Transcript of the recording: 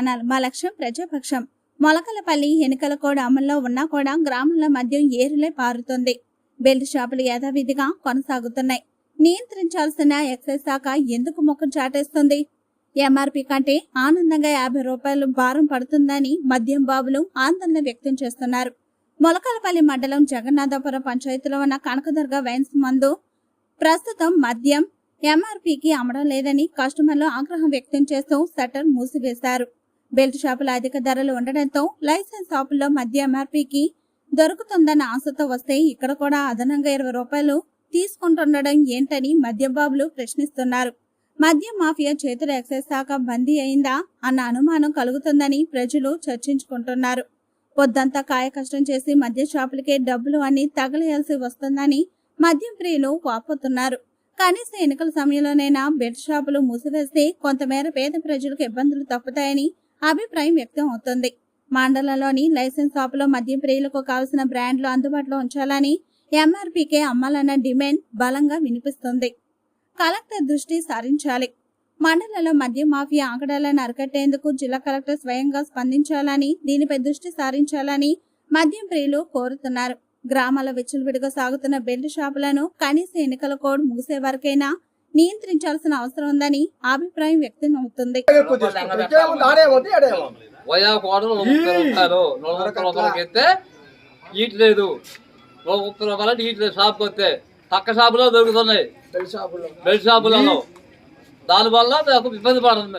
Channel మా లక్ష్యం ప్రజాపక్షం. మొలకలపల్లి ఎన్నికల కోడ్ అమల్లో ఉన్నా కూడా గ్రామాల మద్యం ఏరులే పారుతుంది. బెల్ట్ షాపులు యథావిధిగా కొనసాగుతున్నాయి. నియంత్రించాల్సిన ఎక్సైజ్ శాఖ ఎందుకు ముఖం చాటేస్తుంది? ఎంఆర్పీ కంటే ఆనందంగా 50 రూపాయలు భారం పడుతుందని మద్యం బాబులు ఆందోళన వ్యక్తం చేస్తున్నారు. మొలకలపల్లి మండలం జగన్నాథపురం పంచాయతీలో ఉన్న కనకదుర్గ వైన్స్ మందు ప్రస్తుతం మద్యం ఎంఆర్పీకి అమ్మడం లేదని కస్టమర్లు ఆగ్రహం వ్యక్తం చేస్తూ షట్టర్ మూసివేశారు. బెల్ట్ షాపుల అధిక ధరలు ఉండడంతో లైసెన్స్ షాపుల్లో మద్యం ఎంఆర్పీకి దొరుకుతుందన్న ఆశతో వస్తే ఇక్కడ కూడా అదనంగా 20 రూపాయలు తీసుకుంటుండడం ఏంటని మద్యం బాబులు ప్రశ్నిస్తున్నారు. మద్యం మాఫియా చేతుల ఎక్సైజ్ శాఖ బందీ అయిందా అన్న అనుమానం కలుగుతుందని ప్రజలు చర్చించుకుంటున్నారు. పొద్దంతా కాయ కష్టం చేసి మద్యం షాపులకే డబ్బులు అన్ని తగలేయాల్సి వస్తుందని మద్యం ప్రియులు వాపోతున్నారు. కనీస ఎన్నికల సమయంలోనైనా బెల్ట్ షాపులు మూసివేస్తే కొంతమేర పేద ప్రజలకు ఇబ్బందులు తప్పుతాయని అభిప్రాయం వ్యక్తం అవుతుంది. మండలంలోని లైసెన్స్ షాపులో మద్యం ప్రియులకు కావలసిన బ్రాండ్లు అందుబాటులో ఉంచాలని, ఎంఆర్పీకే అమ్మాలన్న డిమాండ్ బలంగా వినిపిస్తుంది. కలెక్టర్ దృష్టి సారించాలి. మండలంలో మద్యం మాఫియా ఆగడాలను అరికట్టేందుకు జిల్లా కలెక్టర్ స్వయంగా స్పందించాలని, దీనిపై దృష్టి సారించాలని మద్యం ప్రియులు కోరుతున్నారు. గ్రామాల విచ్చలవిడిగా సాగుతున్న బెల్ట్ షాపులను కనీస ఎన్నికల కోడ్ ముగిసే వరకైనా నియంత్రించాల్సిన అవసరం ఉందని అభిప్రాయం వ్యక్తం అవుతుంది. పక్క షాపులో దొరుకుతున్నాయి, బెల్ట్ షాపులలో. దానివల్ల ఇబ్బంది పడుతుంది.